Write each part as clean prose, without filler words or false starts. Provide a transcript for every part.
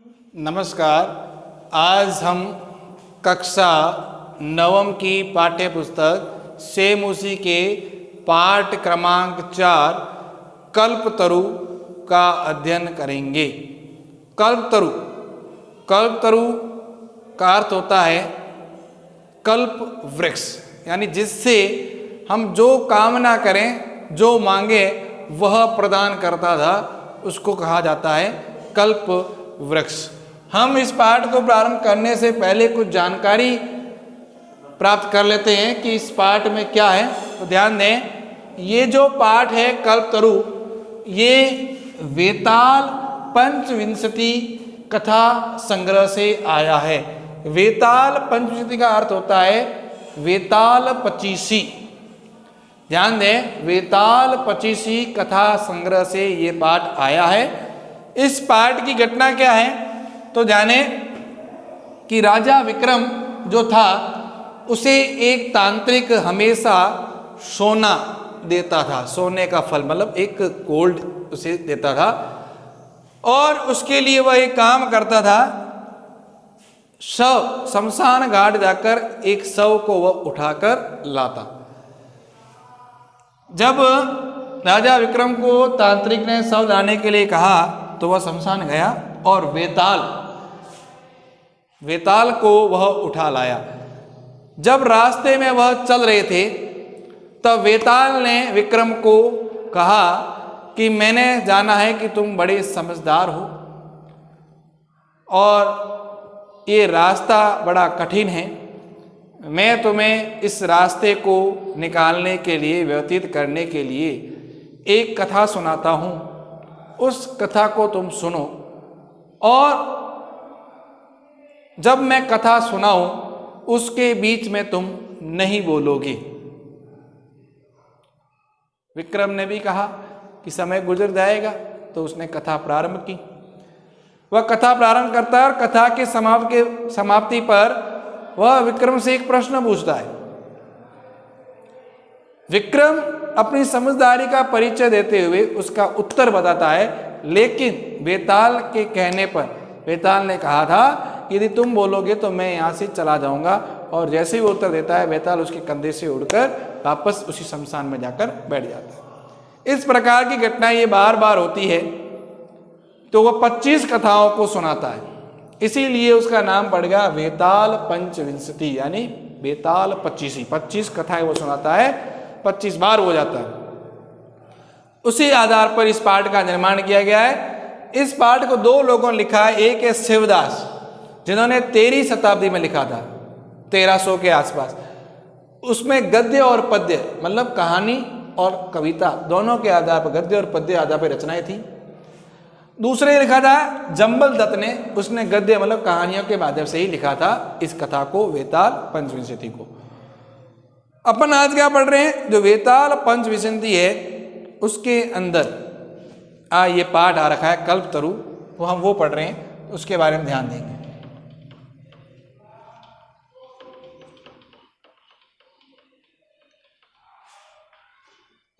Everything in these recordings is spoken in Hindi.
नमस्कार। आज हम कक्षा नवम की पाठ्य पुस्तक सेम उसी के पाठ क्रमांक 4 कल्पतरु का अध्ययन करेंगे। कल्पतरु का अर्थ होता है कल्प वृक्ष, यानी जिससे हम जो कामना करें, जो मांगे वह प्रदान करता था, उसको कहा जाता है कल्प वृक्ष। हम इस पाठ को प्रारंभ करने से पहले कुछ जानकारी प्राप्त कर लेते हैं कि इस पाठ में क्या है। तो ध्यान दें, ये जो पाठ है कल्पतरु, ये वेताल पंचविंशति कथा संग्रह से आया है। वेताल पंचविंशति का अर्थ होता है वेताल पचीसी। ध्यान दें, वेताल पचीसी कथा संग्रह से ये पाठ आया है। इस पाठ की घटना क्या है तो जाने कि राजा विक्रम जो था उसे एक तांत्रिक हमेशा सोना देता था, सोने का फल मतलब एक गोल्ड उसे देता था, और उसके लिए वह एक काम करता था, शव शमशान घाट जाकर एक शव को वह उठाकर लाता। जब राजा विक्रम को तांत्रिक ने शव लाने के लिए कहा तो वह शमशान गया और वेताल को वह उठा लाया। जब रास्ते में वह चल रहे थे तब वेताल ने विक्रम को कहा कि मैंने जाना है कि तुम बड़े समझदार हो और ये रास्ता बड़ा कठिन है, मैं तुम्हें इस रास्ते को निकालने के लिए, व्यतीत करने के लिए एक कथा सुनाता हूँ, उस कथा को तुम सुनो और जब मैं कथा सुनाऊं उसके बीच में तुम नहीं बोलोगे। विक्रम ने भी कहा कि समय गुजर जाएगा, तो उसने कथा प्रारंभ की। वह कथा प्रारंभ करता है और कथा के समाप्ति पर वह विक्रम से एक प्रश्न पूछता है। विक्रम अपनी समझदारी का परिचय देते हुए उसका उत्तर बताता है, लेकिन वेताल के कहने पर वेताल ने कहा था यदि तुम बोलोगे तो मैं यहाँ से चला जाऊंगा, और जैसे ही वो उत्तर देता है वेताल उसके कंधे से उड़कर वापस उसी शमशान में जाकर बैठ जाता है। इस प्रकार की घटना ये बार बार होती है, तो वह 25 कथाओं को सुनाता है, इसीलिए उसका नाम पड़ गया वेताल पंचविंशति, यानी वेताल 25 कथाएं वो सुनाता है, 25 बार हो जाता है। उसी आधार पर इस पाठ का निर्माण किया गया है। इस पाठ को 2 लोगों ने लिखा है। एक है शिवदास, जिन्होंने 13वीं शताब्दी में लिखा था, 1300 के आसपास। उसमें गद्य और पद्य मतलब कहानी और कविता दोनों के आधार पर, गद्य और पद्य आधार पर रचनाएं थी। दूसरे लिखा था जम्बल दत्त ने, उसने गद्य मतलब कहानियों के माध्यम से ही लिखा था इस कथा को, वेताल पंचविंशति को। अपन आज क्या पढ़ रहे हैं, जो वेताल पंचविंशति है उसके अंदर ये पाठ आ रखा है कल्पतरु, वो हम वो पढ़ रहे हैं, उसके बारे में ध्यान देंगे।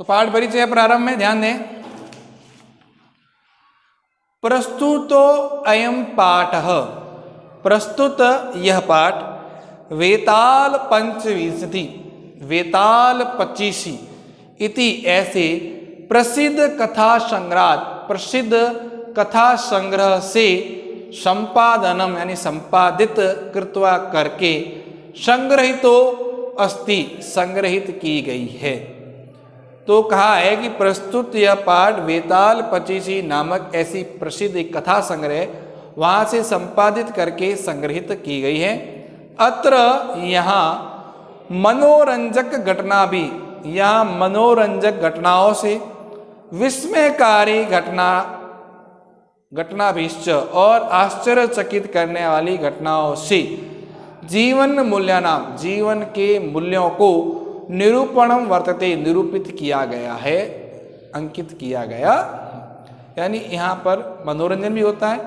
तो पाठ परिचय प्रारंभ में ध्यान दें। प्रस्तुतो अयम पाठः, प्रस्तुत यह पाठ वेताल पंचविंशति, वेताल 25 इति ऐसे प्रसिद्ध कथा संग्रह से संपादनम यानी संपादित कृत्वा करके संग्रहितो अस्ति, संग्रहित की गई है। तो कहा है कि प्रस्तुत यह पाठ वेताल 25 नामक ऐसी प्रसिद्ध एक कथा संग्रह वहां से संपादित करके संग्रहित की गई है। अत्र यहाँ मनोरंजक घटना भी, यहाँ मनोरंजक घटनाओं से विस्मयकारी घटनाभिश्च और आश्चर्यचकित करने वाली घटनाओं से जीवन मूल्यानाम, जीवन के मूल्यों को निरूपणम वर्तते, निरूपित किया गया है, अंकित किया गया। यानी यहाँ पर मनोरंजन भी होता है,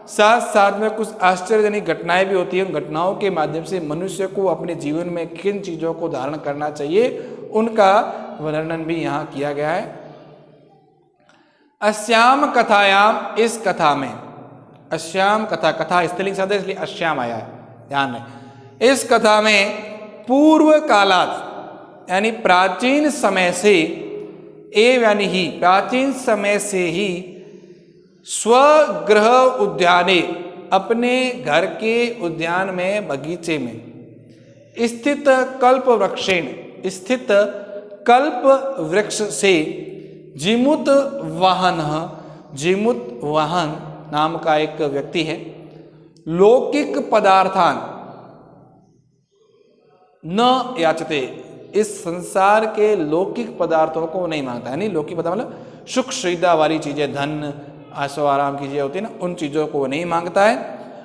साथ साथ में कुछ आश्चर्यजनक घटनाएं भी होती हैं। उन घटनाओं के माध्यम से मनुष्य को अपने जीवन में किन चीज़ों को धारण करना चाहिए उनका वर्णन भी यहाँ किया गया है। अस्याम कथायाम, इस कथा में, अश्याम कथा, कथा स्त्रीलिंग शब्द है इसलिए अश्याम आया है, ध्यान रहे। इस कथा में पूर्व कालात यानी प्राचीन समय से, एव यानी ही, प्राचीन समय से ही, स्वगृह उद्याने, अपने घर के उद्यान में, बगीचे में, स्थित कल्प वृक्षेण, स्थित कल्प वृक्ष से, जिमुत वाहन, जिमुत वाहन नाम का एक व्यक्ति है, लौकिक पदार्थान न याचते, इस संसार के लौकिक पदार्थों को नहीं मांगता। यानी लौकिक पदार्थ मतलब सुख सुविधा वाली चीजें, धन आशो आराम की चीजें होती है ना, उन चीजों को नहीं मांगता है।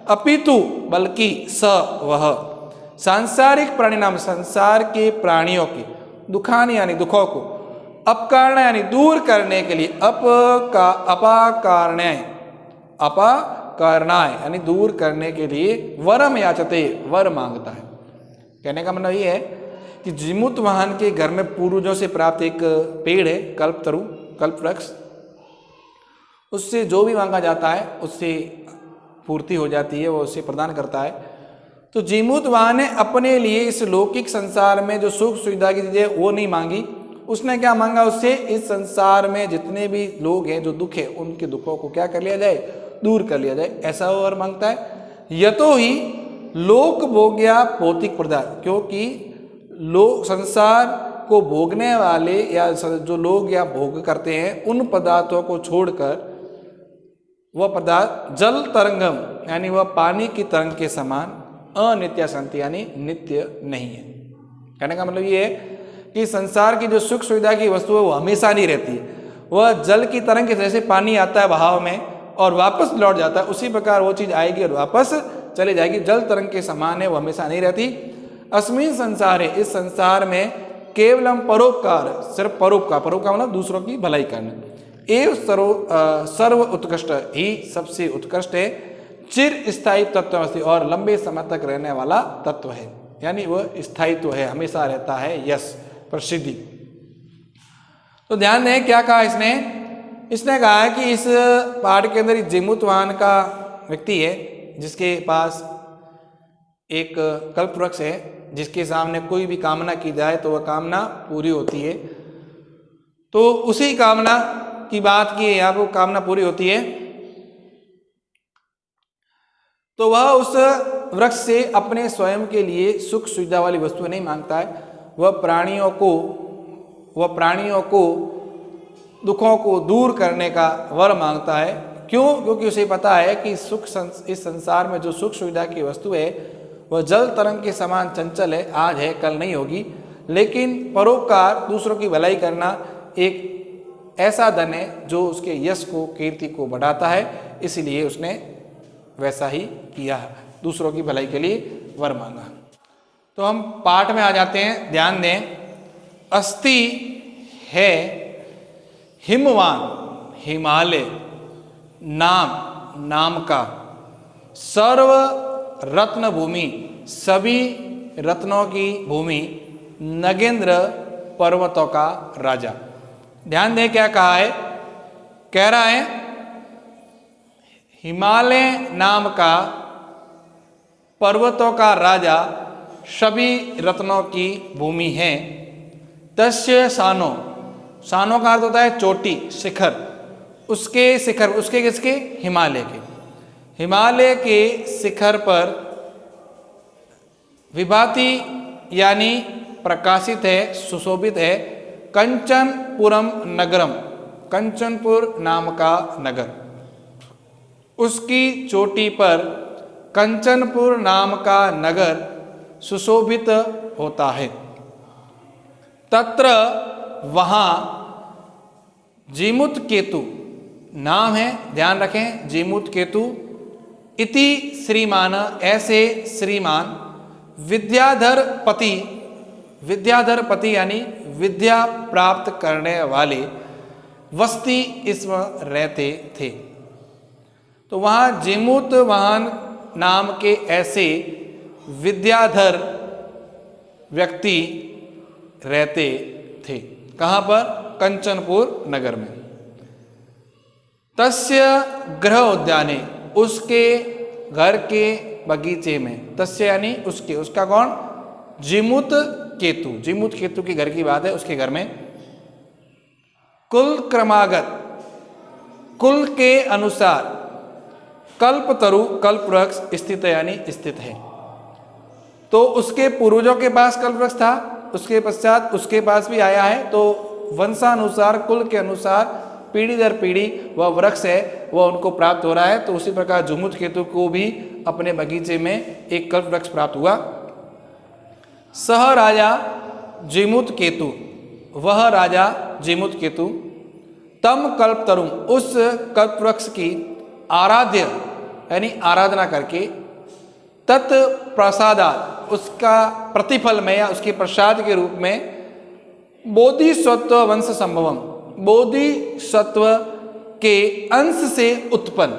अपितु बल्कि स वह सांसारिक प्राणी नाम, संसार के प्राणियों के, दुखानी यानी दुखों को, अपकारण यानी दूर करने के लिए, अपाकारणाय, अपाकारणाय यानी दूर करने के लिए, वरम याचते, वर मांगता है। कहने का मतलब ये है कि जिमुत वाहन के घर में पूर्वजों से प्राप्त एक पेड़ है, कल्पतरु, कल्प वृक्ष, उससे जो भी मांगा जाता है उससे पूर्ति हो जाती है, वो उसे प्रदान करता है। तो जिमुत वाहन ने अपने लिए इस लौकिक संसार में जो सुख सुविधा की चीजें वो नहीं मांगी, उसने क्या मांगा, उससे इस संसार में जितने भी लोग हैं जो दुख है, उनके दुखों को क्या कर लिया जाए, दूर कर लिया जाए, ऐसा वो वर मांगता है। यतो ही लोक भोग्या भौतिक पदार्थ, क्योंकि लोग संसार को भोगने वाले या जो लोग या भोग करते हैं, उन पदार्थों को छोड़कर वह पदार्थ जल तरंगम यानी वह पानी की तरंग के समान अनित्य संति यानी नित्य नहीं है। कहने का मतलब ये है कि संसार की जो सुख सुविधा की वस्तु है वो हमेशा नहीं रहती है, वह जल की तरंग के जैसे पानी आता है बहाव में और वापस लौट जाता है, उसी प्रकार वो चीज आएगी और वापस चली जाएगी, जल तरंग के समान है, वो हमेशा नहीं रहती। अस्मिन संसार है, इस संसार में केवलम परोपकार, सिर्फ परोपकार, परोपकार मतलब दूसरों की भलाई करना, एव सर्व उत्कृष्ट ही सबसे उत्कृष्ट है, चिर स्थायी तत्व और लंबे समय तक रहने वाला तत्व है, यानी वह स्थायित्व है, हमेशा रहता है, यश प्रसिद्धि। तो ध्यान दें क्या कहा इसने कहा है कि इस पाठ के अंदर जिमुत वाहन का व्यक्ति है जिसके पास एक कल्प वृक्ष है, जिसके सामने कोई भी कामना की जाए तो वह कामना पूरी होती है। तो उसी कामना की बात की यहाँ पर, कामना पूरी होती है, तो वह उस वृक्ष से अपने स्वयं के लिए सुख सुविधा वाली वस्तु नहीं मांगता है, वह प्राणियों को दुखों को दूर करने का वर मांगता है। क्यों? क्योंकि उसे पता है कि इस संसार में जो सुख सुविधा की वस्तु है वह जल तरंग के समान चंचल है, आज है कल नहीं होगी, लेकिन परोपकार, दूसरों की भलाई करना एक ऐसा धन है जो उसके यश को, कीर्ति को बढ़ाता है, इसलिए उसने वैसा ही किया, दूसरों की भलाई के लिए वर मांगा। तो हम पाठ में आ जाते हैं, ध्यान दें। अस्ति है हिमवान, हिमालय नाम का, सर्व रत्न भूमि, सभी रत्नों की भूमि, नगेंद्र पर्वतों का राजा। ध्यान दें क्या कहा है, कह रहा है हिमालय नाम का पर्वतों का राजा, सभी रत्नों की भूमि है। तस्य सानो, सानो का अर्थ होता है चोटी, शिखर, उसके शिखर, उसके किसके, हिमालय के, हिमालय के शिखर पर विभाति यानी प्रकाशित है, सुशोभित है, कंचनपुरम नगरम, कंचनपुर नाम का नगर, उसकी चोटी पर कंचनपुर नाम का नगर सुशोभित होता है। तत्र वहाँ जिमुत केतु नाम है, ध्यान रखें, जिमुत केतु इति श्रीमान, ऐसे श्रीमान, विद्याधर पति, विद्याधर पति यानी विद्या प्राप्त करने वाले वस्ती इसमें रहते थे। तो वहाँ जिमुत वाहन नाम के ऐसे विद्याधर व्यक्ति रहते थे। कहाँ पर? कंचनपुर नगर में। तस्य गृह उद्याने, उसके घर के बगीचे में, तस्य यानी उसके, उसका कौन, जिमुत केतु, जिमुत केतु के घर की बात है, उसके घर में कुल क्रमागत, कुल के अनुसार कल्पतरु, कल्पवृक्ष स्थित यानी स्थित है। तो उसके पूर्वजों के पास कल्पवृक्ष था, उसके पश्चात उसके पास भी आया है, तो वंशानुसार, कुल के अनुसार पीढ़ी दर पीढ़ी वह वृक्ष है वह उनको प्राप्त हो रहा है। तो उसी प्रकार जिमुत केतु को भी अपने बगीचे में एक कल्प वृक्ष प्राप्त हुआ। सह राजा जिमुत केतु, वह राजा जिमुत केतु, तम कल्पतरुम, उस कल्प वृक्ष की आराध्य यानी आराधना करके, तत् प्रसादात, उसका प्रतिफल में या उसके प्रसाद के रूप में, बोधिसत्व वंश संभवम, बोधिसत्व के अंश से उत्पन्न,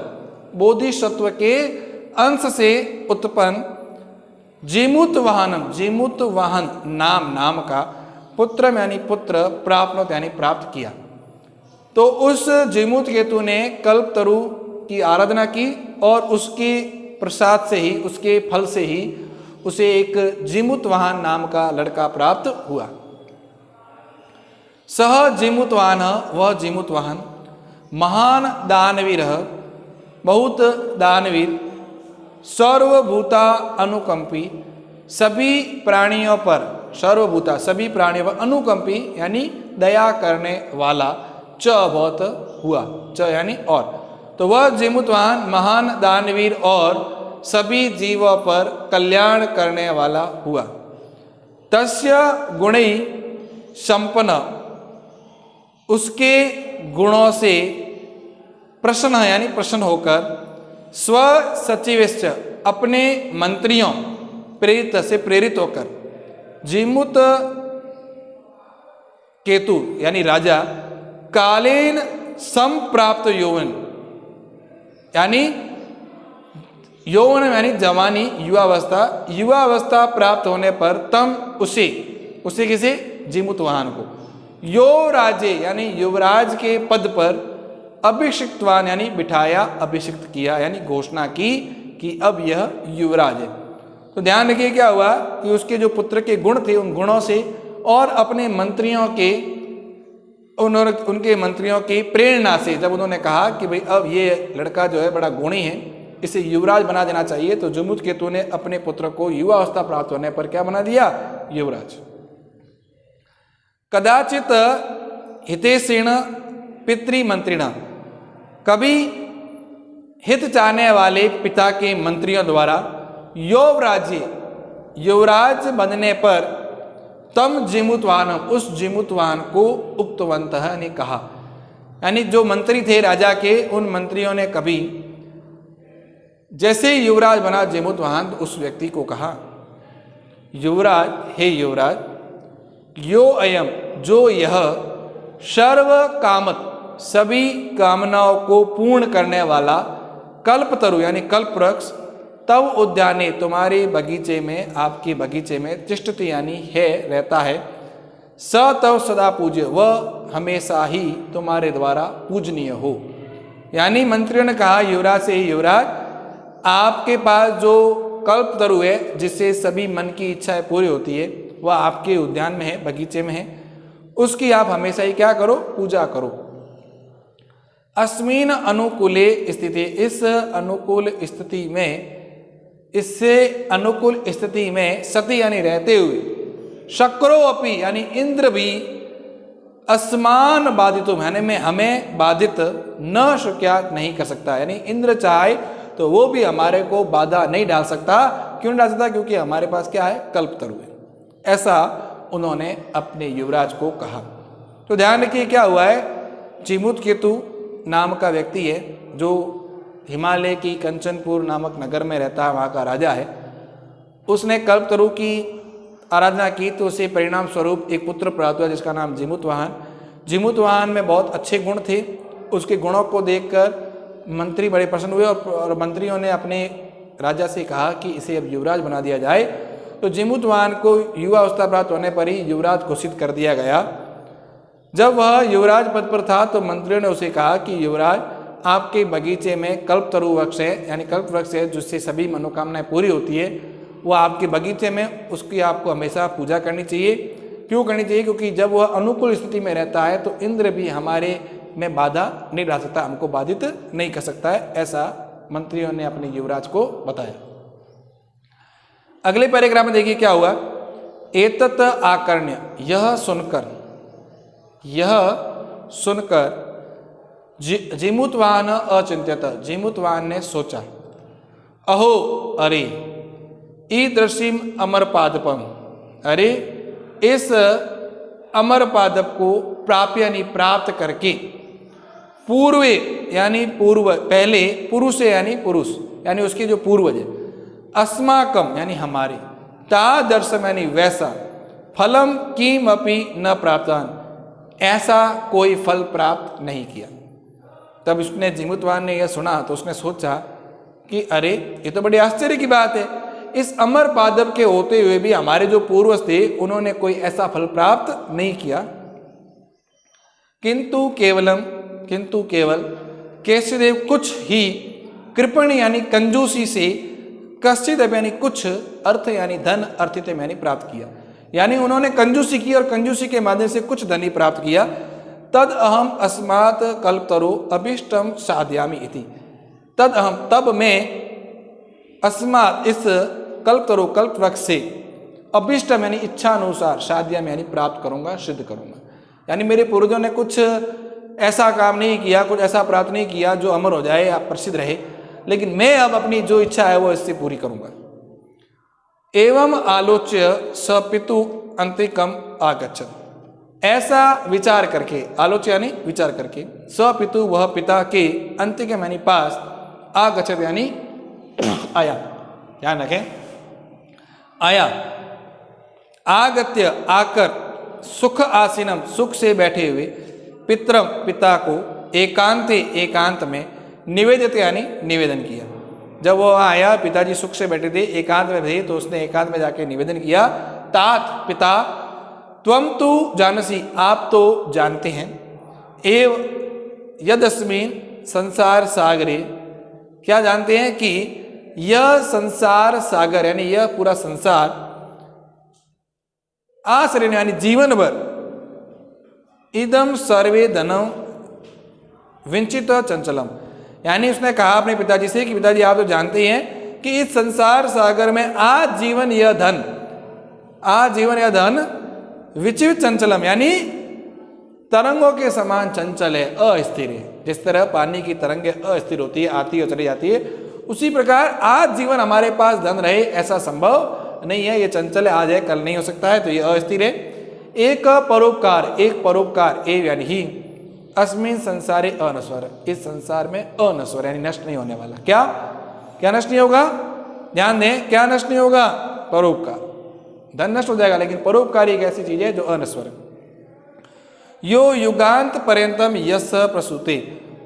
बोधिसत्व के अंश से उत्पन्न जिमुत वाहनम, जिमुत वाहन नाम, नाम का पुत्र यानी पुत्र, प्राप्त यानी प्राप्त किया। तो उस जिमुत केतु ने कल्पतरु की आराधना की और उसके प्रसाद से ही, उसके फल से ही उसे एक जिमुत वाहन नाम का लड़का प्राप्त हुआ। सह जिमुत वाहन, वह जिमुत वाहन, महान दानवीर, बहुत दानवीर, सर्वभूता अनुकंपी, सभी प्राणियों पर, सर्वभूता सभी प्राणियों पर, अनुकंपी यानी दया करने वाला, च बहुत हुआ, च यानी और, तो वह जिमुत वाहन महान दानवीर और सभी जीवों पर कल्याण करने वाला हुआ। तस्य गुणै संपन्न, उसके गुणों से प्रसन्न यानी प्रसन्न होकर, स्व सचिवश्च, अपने मंत्रियों, प्रेरित से प्रेरित होकर, जिमुत केतु यानी राजा कालीन संप्राप्त यौवन, यानी यौवन यानी जवानी, युवावस्था, युवावस्था प्राप्त होने पर तम उसे, उसे किसे, जिमुत वाहन को, युवराजे यानी युवराज के पद पर, अभिषिक्तवान यानी बिठाया, अभिषिक्त किया यानी घोषणा की कि अब यह युवराज है। तो ध्यान रखिए क्या हुआ कि उसके जो पुत्र के गुण थे, उन गुणों से और अपने मंत्रियों के, उनके मंत्रियों की प्रेरणा से, जब उन्होंने कहा कि भाई अब ये लड़का जो है बड़ा गुणी है, इसे युवराज बना देना चाहिए, तो जिमुत केतु ने अपने पुत्र को युवावस्था प्राप्त होने पर क्या बना दिया, युवराज। कदाचित हितेषेण पितृमंत्रिण, कभी हित चाहने वाले पिता के मंत्रियों द्वारा, युवराज्य, युवराज बनने पर, तम जिमुतवाहन, उस जिमुतवाहन को उक्तवंतः ने कहा, यानी जो मंत्री थे राजा के, उन मंत्रियों ने कभी जैसे युवराज बना जिमुतवाहन, तो उस व्यक्ति को कहा, युवराज, हे युवराज, यो अयम, जो यह, सर्व कामत, सभी कामनाओं को पूर्ण करने वाला, कल्पतरु यानी कल्पवृक्ष, तव उद्याने, तुम्हारे बगीचे में, आपके बगीचे में, तिष्ठति यानी है, रहता है, स तव सदा पूज्य, वह हमेशा ही तुम्हारे द्वारा पूजनीय हो। यानी मंत्रियों ने कहा युवराज से, युवराज, आपके पास जो कल्पतरु है, जिससे सभी मन की इच्छाएं पूरी होती है, वह आपके उद्यान में है, बगीचे में है, उसकी आप हमेशा ही क्या करो, पूजा करो। अस्मिन अनुकूले स्थिति, इस अनुकूल स्थिति में, इससे अनुकूल स्थिति में, सती यानी रहते हुए, शक्रो अपि यानी इंद्र भी, असमान बाधितुम यानी में हमें बाधित न शुक्यात नहीं कर सकता, यानी इंद्र चाहे तो वो भी हमारे को बाधा नहीं डाल सकता। क्यों नहीं डाल सकता, क्योंकि हमारे पास क्या है, कल्पतरु है। ऐसा उन्होंने अपने युवराज को कहा। तो ध्यान रखिए क्या हुआ है, जिमुत केतु नाम का व्यक्ति है जो हिमालय की कंचनपुर नामक नगर में रहता है, वहाँ का राजा है। उसने कल्पतरु की आराधना की तो उसे परिणाम स्वरूप एक पुत्र प्राप्त हुआ जिसका नाम जिमुतवाहन। जिमुतवाहन में बहुत अच्छे गुण थे। उसके गुणों को देखकर मंत्री बड़े प्रसन्न हुए और मंत्रियों ने अपने राजा से कहा कि इसे अब युवराज बना दिया जाए। तो जिमुतवाहन को युवा अवस्था प्राप्त होने पर ही युवराज घोषित कर दिया गया। जब वह युवराज पद पर था तो मंत्रियों ने उसे कहा कि युवराज, आपके बगीचे में कल्पतरु वृक्ष है, यानी कल्प वृक्ष है जिससे सभी मनोकामनाएं पूरी होती है, वो आपके बगीचे में उसकी आपको हमेशा पूजा करनी चाहिए। क्यों करनी चाहिए? क्योंकि जब वह अनुकूल स्थिति में रहता है तो इंद्र भी हमारे में बाधा नहीं डाल सकता, हमको बाधित नहीं कर सकता है, ऐसा मंत्रियों ने अपने युवराज को बताया। अगले पैराग्राफ में देखिए क्या हुआ। एतत् आकर्ण्य, यह सुनकर जिमुतवान अचिंत्यत, जिमुतवान ने सोचा, अहो अरे ईदृशीम अमर पादपम, अरे इस अमर पादप को प्राप्य यानी प्राप्त करके, पूर्वे यानी पूर्व, पहले, पुरुष यानी पुरुष यानी उसके जो पूर्वज है, अस्माकम यानी हमारे, तादर्शम यानी वैसा, फलम किमपि न प्राप्तान, ऐसा कोई फल प्राप्त नहीं किया। तब उसने जिमुतवान ने यह सुना तो उसने सोचा कि अरे ये तो बड़ी आश्चर्य की बात है, इस अमर पादप के होते हुए भी हमारे जो पूर्वज थे उन्होंने कोई ऐसा फल प्राप्त नहीं किया। किंतु केवल केशदेव कुछ ही कृपण यानी कंजूसी से, कश्चित यानी कुछ, अर्थ यानी धन, अर्थित यानी प्राप्त किया, यानी उन्होंने कंजूसी की और कंजूसी के माध्यम से कुछ धन ही प्राप्त किया। तद अहम अस्मात् कल्पतरो अभीष्टम साधयामि इति, तद अहम तब मैं अस्मात् इस कल्पतरो कल्प वृक्ष से, अभीष्टम यानी इच्छा अनुसार, साध्यामि यानी प्राप्त करूंगा, सिद्ध करूंगा। यानी मेरे पूर्वजों ने कुछ ऐसा काम नहीं किया, कुछ ऐसा प्राप्त नहीं किया जो अमर हो जाए या प्रसिद्ध रहे, लेकिन मैं अब अपनी जो इच्छा है वो इससे पूरी करूंगा। एवं आलोच्य स पितु अंतिकम आगच्छत, ऐसा विचार करके, आलोच्य यानी विचार करके, स पितु वह पिता के, अंतिकम यानी पास, आगच्छत यानी आया, ध्यान रखें, आया, आगत्य आकर, सुख आसीनम सुख से बैठे हुए, पितरम पिता को, एकांते एकांत में, निवेदित यानी निवेदन किया। जब वो आया, पिताजी सुख से बैठे थे, एकांत में थे, तो उसने एकांत में जाके निवेदन किया, तात पिता, त्वम तु जानसी आप तो जानते हैं, एव यदस्मिन संसार सागरे, क्या जानते हैं कि यह संसार सागर यानी यह पूरा संसार, आश्रय यानी जीवन भर, इदम सर्वे धनम विंचित चंचलम, यानी उसने कहा अपने पिताजी से कि पिताजी आप तो जानते हैं कि इस संसार सागर में आजीवन यह धन विचित चंचलम यानी तरंगों के समान चंचल है, अस्थिर है। जिस तरह पानी की तरंगें अस्थिर होती है, आती है और चली जाती है, उसी प्रकार आज जीवन हमारे पास धन रहे ऐसा संभव नहीं है, ये चंचल है, आज है कल नहीं हो सकता है, तो ये अस्थिर है। एक परोपकार एव यानी ही, अस्मिन संसारे अनश्वर, इस संसार में अनश्वर यानी नष्ट नहीं होने वाला। क्या नष्ट नहीं होगा? ध्यान दें, क्या नष्ट नहीं होगा? परोपकार। धन नष्ट हो जाएगा लेकिन परोपकार एक ऐसी चीज है जो अनश्वर है। यो युगांत पर्यंतम यश प्रसूते,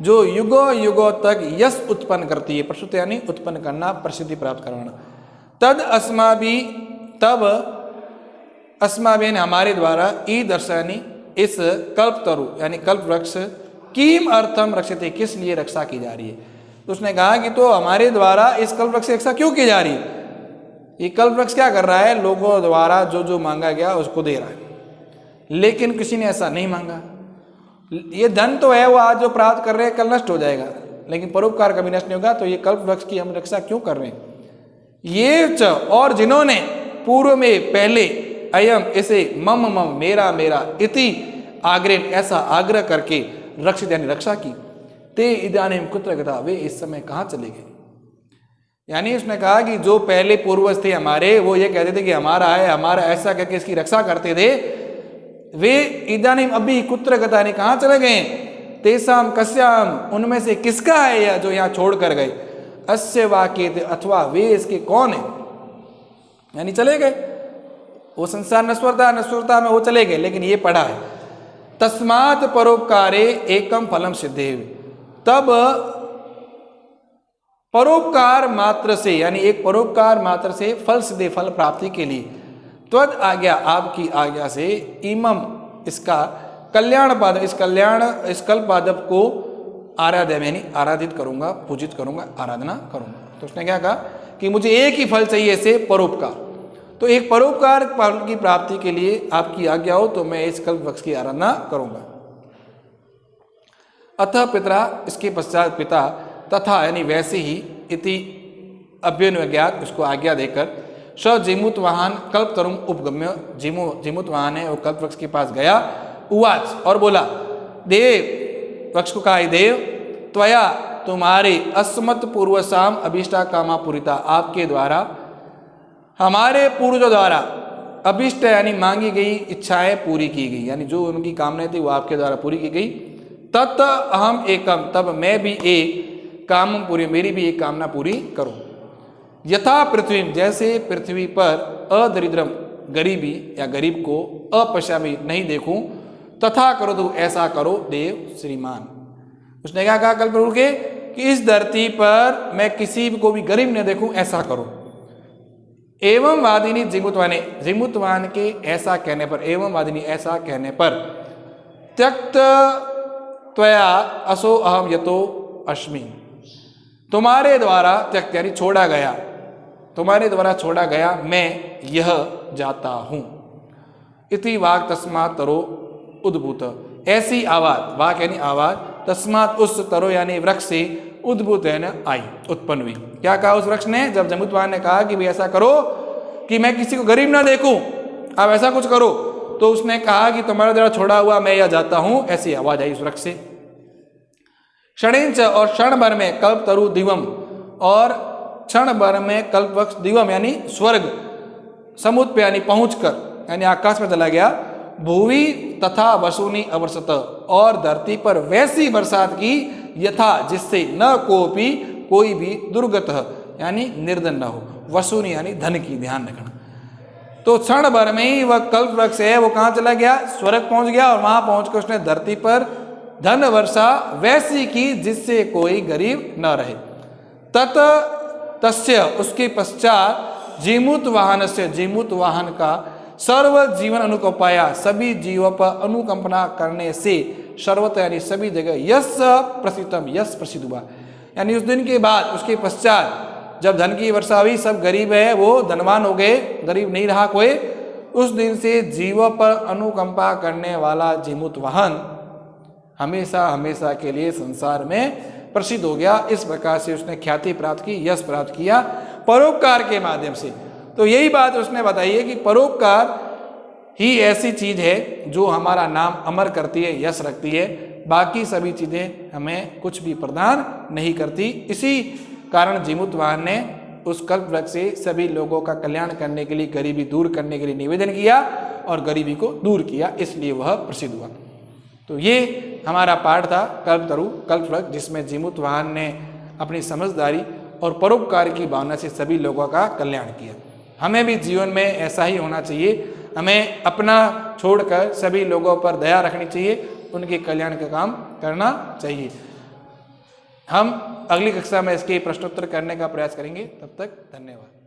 जो युगों तक यश उत्पन्न करती है, प्रसूत यानी उत्पन्न करना, प्रसिद्धि प्राप्त करवाना। तद तब अस्माभि हमारे द्वारा ई दर्शनी, इस कल्पतरु यानी कल्प वृक्ष, किम अर्थम रक्षते, किस लिए रक्षा की जा रही है। तो उसने कहा कि तो हमारे द्वारा इस कल्प वृक्ष की रक्षा क्यों की जा रही है? ये कल्प वृक्ष क्या कर रहा है? लोगों द्वारा जो जो मांगा गया उसको दे रहा है, लेकिन किसी ने ऐसा नहीं मांगा। ये धन तो है, वो आज जो प्राप्त कर रहे हैं कल नष्ट हो जाएगा, लेकिन परोपकार कभी नष्ट नहीं होगा। तो ये कल्प वृक्ष की हम रक्षा क्यों कर रहे हैं? ये और जिन्होंने पूर्व में पहले अयम इसे मम मेरा इति आग्रह, ऐसा आग्रह करके रक्षित यानी रक्षा की, ते इदानीम कुत्र गता, वे इस समय कहाँ चले गए। यानी उसने कहा कि जो पहले पूर्वज थे हमारे, वो ये कहते थे कि हमारा है, हमारा ऐसा करके इसकी रक्षा करते थे, वे इदानीम अभी कुत्र गता यानी कहाँ चले गए। तेसाम कस्याम, उनमें से किसका है यह जो यहाँ छोड़ कर गए। अस्य वाक्य, अथवा वे इसके कौन है, यानी चले गए। वो संसार नश्वरता में वो चले गए, लेकिन ये पढ़ा है तस्मात् परोपकारे एकम फलम सिद्धे, तब परोपकार मात्र से यानी एक परोपकार मात्र से फल सिद्धे, फल प्राप्ति के लिए, त्वद आज्ञा आपकी आज्ञा से, इमम इसका कल्याण पादप, इस कल्प पादप को आराध्य यानी आराधित करूंगा, पूजित करूंगा, आराधना करूंगा। तो उसने क्या कहा कि मुझे एक ही फल चाहिए से परोपकार। तो एक परोपकार फल की प्राप्ति के लिए आपकी आज्ञा हो तो मैं इस कल्प वृक्ष की आराधना करूंगा। अतः पितरा, इसके पश्चात पिता, तथा यानी वैसे ही, इति अभ्युन्वज्ञात, उसको आज्ञा देकर, स जीमूत वाहन कल्प तरुम उपगम्य, जीमूत वाहन है वो कल्प वृक्ष के पास गया, उवाच और बोला, देव, वृक्ष को कहा, देव त्वया, तुम्हारे अस्मत् पूर्वसाम अभिष्टा कामा पूरिता, आपके द्वारा हमारे पूर्वजों द्वारा अभिष्ट यानी मांगी गई इच्छाएं पूरी की गई, यानी जो उनकी कामनाएं थी वो आपके द्वारा पूरी की गई। तत् अहम एकम, तब मैं भी एक काम पूरी, मेरी भी एक कामना पूरी करूं। यथा पृथ्वी, जैसे पृथ्वी पर अदरिद्रम, गरीबी या गरीब को, अपश्यामी नहीं देखूं, तथा करो तो ऐसा करो देव श्रीमान। उसने क्या कहा कल प्रभु के कि इस धरती पर मैं किसी को भी गरीब न देखूं, ऐसा करो। एवं वादिनी जिमुतवाने, जिमुतवान के ऐसा कहने पर, एवं वादिनी ऐसा कहने पर, त्यक्त त्वया असो अहम यतो अस्मि, तुम्हारे द्वारा त्यक्त यानी छोड़ा गया, तुम्हारे द्वारा छोड़ा गया मैं यह जाता हूं। इति वाक तस्मात् तरो उद्भूत, ऐसी आवाज, वाक यानी आवाज, तस्मात् उस तरो यानी वृक्ष से, उद्भूत है ना आई, उत्पन्न हुई। क्या कहा उस वृक्ष ने, जब जमुतवान ने कहा कि भाई ऐसा करो कि मैं किसी को गरीब ना देखूं, आप ऐसा कुछ करो, तो उसने कहा कि तुम्हारे द्वारा छोड़ा हुआ मैं यह जाता हूं, ऐसी आवाज आई उस वृक्ष से। क्षणेच, और क्षण भर में, कल्प तरु दिवम, और क्षण भर में कल्प वृक्ष दिवम यानी स्वर्ग, समुद्र पे यानी पहुंचकर यानी आकाश में चला गया। भूवि तथा वसूनी अवर्षत, और धरती पर वैसी बरसात की, यथा जिससे न कोपी कोई भी दुर्गत यानी निर्धन न हो, वसूनी यानी धन की, ध्यान रखना। तो क्षण भर में ही वह कल्प वृक्ष है वो कहाँ चला गया, स्वर्ग पहुंच गया, और वहां पहुंचकर उसने धरती पर धन वर्षा वैसी की जिससे कोई गरीब न रहे। तत तस्य, उसके पश्चात, जीमूत वाहन से, जीमूत वाहन का, सर्व जीवन अनुकंपाया, सभी जीवों पर अनुकंपना करने से, सर्वत यानी सभी जगह, यश प्रसिद्धम, यश प्रसिद्ध हुआ, यानी उस दिन के बाद, उसके पश्चात जब धन की वर्षा हुई, सब गरीब है वो धनवान हो गए, गरीब नहीं रहा कोई। उस दिन से जीवों पर अनुकंपा करने वाला जीमूत वाहन हमेशा हमेशा के लिए संसार में प्रसिद्ध हो गया। इस प्रकार से उसने ख्याति प्राप्त की, यश प्राप्त किया परोपकार के माध्यम से। तो यही बात उसने बताई है कि परोपकार ही ऐसी चीज है जो हमारा नाम अमर करती है, यश रखती है, बाकी सभी चीजें हमें कुछ भी प्रदान नहीं करती। इसी कारण जीमूत वाहन ने उस कल्प वृक्ष से सभी लोगों का कल्याण करने के लिए, गरीबी दूर करने के लिए निवेदन किया और गरीबी को दूर किया, इसलिए वह प्रसिद्ध हुआ। तो ये हमारा पाठ था कल्पतरु, कल्प वृक्ष, जिसमें जीमूत वाहन ने अपनी समझदारी और परोपकार की भावना से सभी लोगों का कल्याण किया। हमें भी जीवन में ऐसा ही होना चाहिए, हमें अपना छोड़कर सभी लोगों पर दया रखनी चाहिए, उनके कल्याण का काम करना चाहिए। हम अगली कक्षा में इसके प्रश्नोत्तर करने का प्रयास करेंगे। तब तक धन्यवाद।